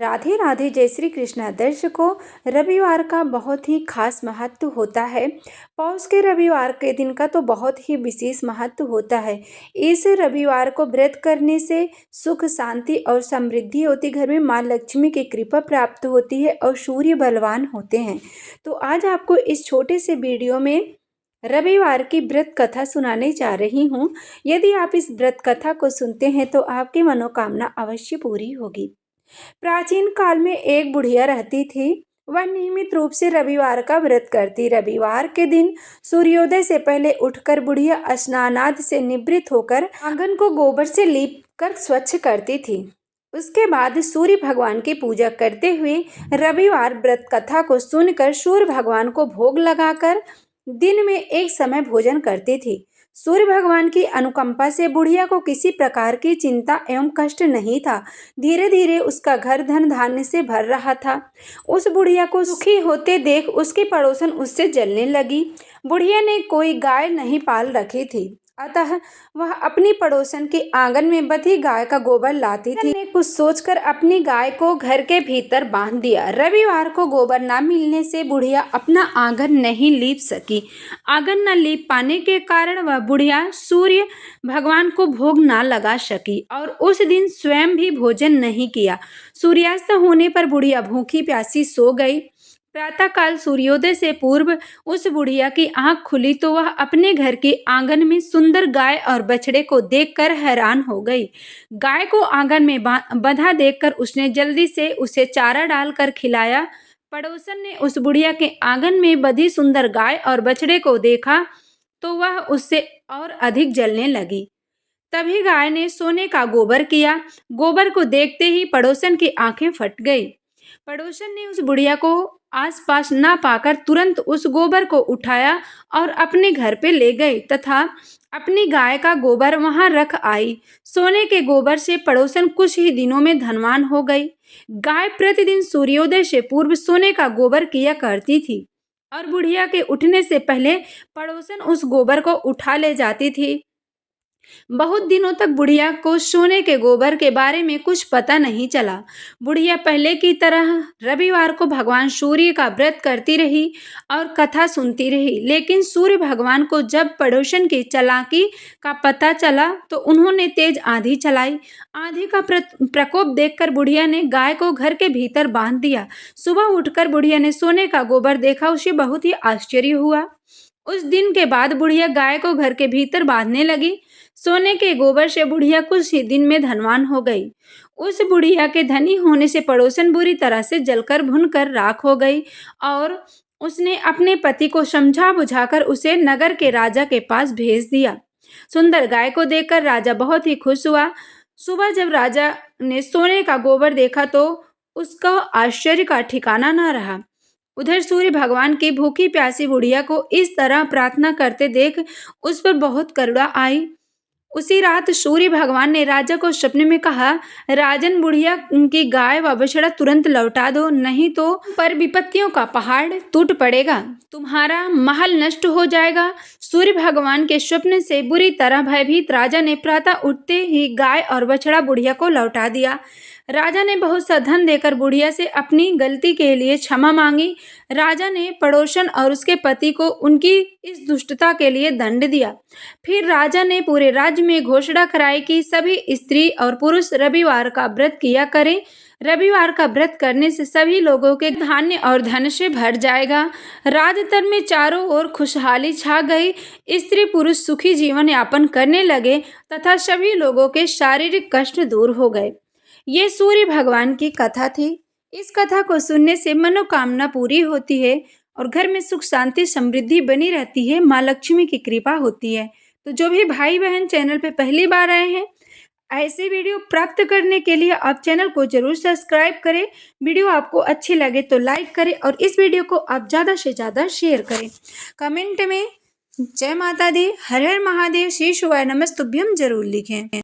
राधे राधे। जय श्री कृष्णा। दर्शकों, रविवार का बहुत ही खास महत्व होता है। पौष के रविवार के दिन का तो बहुत ही विशेष महत्व होता है। इस रविवार को व्रत करने से सुख, शांति और समृद्धि होती, घर में माँ लक्ष्मी की कृपा प्राप्त होती है और सूर्य बलवान होते हैं। तो आज आपको इस छोटे से वीडियो में रविवार की व्रत कथा सुनाने जा रही हूँ। यदि आप इस व्रत कथा को सुनते हैं तो आपकी मनोकामना अवश्य पूरी होगी। प्राचीन काल में एक बुढ़िया रहती थी। वह नियमित रूप से रविवार का व्रत करती। रविवार के दिन सूर्योदय से पहले उठकर बुढ़िया स्नानादि से निवृत्त होकर आंगन को गोबर से लीप कर स्वच्छ करती थी। उसके बाद सूर्य भगवान की पूजा करते हुए रविवार व्रत कथा को सुनकर सूर्य भगवान को भोग लगाकर दिन में एक समय भोजन करती थी। सूर्य भगवान की अनुकंपा से बुढ़िया को किसी प्रकार की चिंता एवं कष्ट नहीं था। धीरे धीरे उसका घर धन धान्य से भर रहा था। उस बुढ़िया को सुखी होते देख उसकी पड़ोसन उससे जलने लगी। बुढ़िया ने कोई गाय नहीं पाल रखी थी, अतः वह अपनी पड़ोसन के आंगन में बंधी गाय का गोबर लाती थी। ने कुछ सोचकर अपनी गाय को घर के भीतर बांध दिया। रविवार को गोबर न मिलने से बुढ़िया अपना आंगन नहीं लीप सकी। आंगन न लीप पाने के कारण वह बुढ़िया सूर्य भगवान को भोग न लगा सकी और उस दिन स्वयं भी भोजन नहीं किया। सूर्यास्त होने पर बुढ़िया भूखी प्यासी सो गई। प्रातःकाल सूर्योदय से पूर्व उस बुढ़िया की आंख खुली तो वह अपने घर के आंगन में सुंदर गाय और बछड़े को देखकर हैरान हो गई। गाय को आंगन में बंधा देखकर उसने जल्दी से उसे चारा डालकर खिलाया। पड़ोसन ने उस बुढ़िया के आंगन में बंधी सुंदर गाय और बछड़े को देखा तो वह उससे और अधिक जलने लगी। तभी गाय ने सोने का गोबर किया। गोबर को देखते ही पड़ोसन की आंखें फट गई। पड़ोसन ने उस बुढ़िया को आसपास न पाकर तुरंत उस गोबर को उठाया और अपने घर पे ले गई तथा अपनी गाय का गोबर वहां रख आई। सोने के गोबर से पड़ोसन कुछ ही दिनों में धनवान हो गई। गाय प्रतिदिन सूर्योदय से पूर्व सोने का गोबर किया करती थी और बुढ़िया के उठने से पहले पड़ोसन उस गोबर को उठा ले जाती थी। बहुत दिनों तक बुढ़िया को सोने के गोबर के बारे में कुछ पता नहीं चला। बुढ़िया पहले की तरह रविवार को भगवान सूर्य का व्रत करती रही और कथा सुनती रही, लेकिन सूर्य भगवान को जब पड़ोसन की चालाकी का पता चला तो उन्होंने तेज आंधी चलाई। आंधी का प्रकोप देखकर बुढ़िया ने गाय को घर के भीतर बांध दिया। सुबह उठकर बुढ़िया ने सोने का गोबर देखा। उसे बहुत ही आश्चर्य हुआ। उस दिन के बाद बुढ़िया गाय को घर के भीतर बांधने लगी। सोने के गोबर से बुढ़िया कुछ ही दिन में धनवान हो गई। उस बुढ़िया के धनी होने से पड़ोसन बुरी तरह से जलकर भुनकर राख हो गई और उसने अपने पति को समझा बुझाकर उसे नगर के राजा के पास भेज दिया। सुंदर गाय को देखकर राजा बहुत ही खुश हुआ। सुबह जब राजा ने सोने का गोबर देखा तो उसका आश्चर्य का ठिकाना न रहा। उधर सूर्य भगवान की भूखी प्यासी बुढ़िया को इस तरह प्रार्थना करते देख उस पर बहुत करुणा आई। उसी रात सूर्य भगवान ने राजा को सपने में कहा, राजन, बुढ़िया की गाय व बछड़ा तुरंत लौटा दो, नहीं तो पर विपत्तियों का पहाड़ टूट पड़ेगा, तुम्हारा महल नष्ट हो जाएगा। सूर्य भगवान के स्वप्न से बुरी तरह भयभीत राजा ने प्रातः उठते ही गाय और बछड़ा बुढ़िया को लौटा दिया। राजा ने बहुत सा धन देकर बुढ़िया से अपनी गलती के लिए क्षमा मांगी। राजा ने पड़ोसन और उसके पति को उनकी इस दुष्टता के लिए दंड दिया। फिर राजा ने पूरे राज्य में घोषणा कराई कि सभी स्त्री और पुरुष रविवार का व्रत किया करें। रविवार का व्रत करने से सभी लोगों के धान्य और धन से भर जाएगा। राजतन में चारों ओर खुशहाली छा गई। स्त्री पुरुष सुखी जीवन यापन करने लगे तथा सभी लोगों के शारीरिक कष्ट दूर हो गए। ये सूर्य भगवान की कथा थी। इस कथा को सुनने से मनोकामना पूरी होती है और घर में सुख शांति समृद्धि बनी रहती है। माँ लक्ष्मी की कृपा होती है। तो जो भी भाई बहन चैनल पे पहली बार आए हैं, ऐसे वीडियो प्राप्त करने के लिए आप चैनल को जरूर सब्सक्राइब करें। वीडियो आपको अच्छी लगे तो लाइक करें और इस वीडियो को आप ज़्यादा से ज़्यादा शेयर करें। कमेंट में जय माता दी, हर हर महादेव, श्री शिवाय नमस्तुभ्यम जरूर लिखें।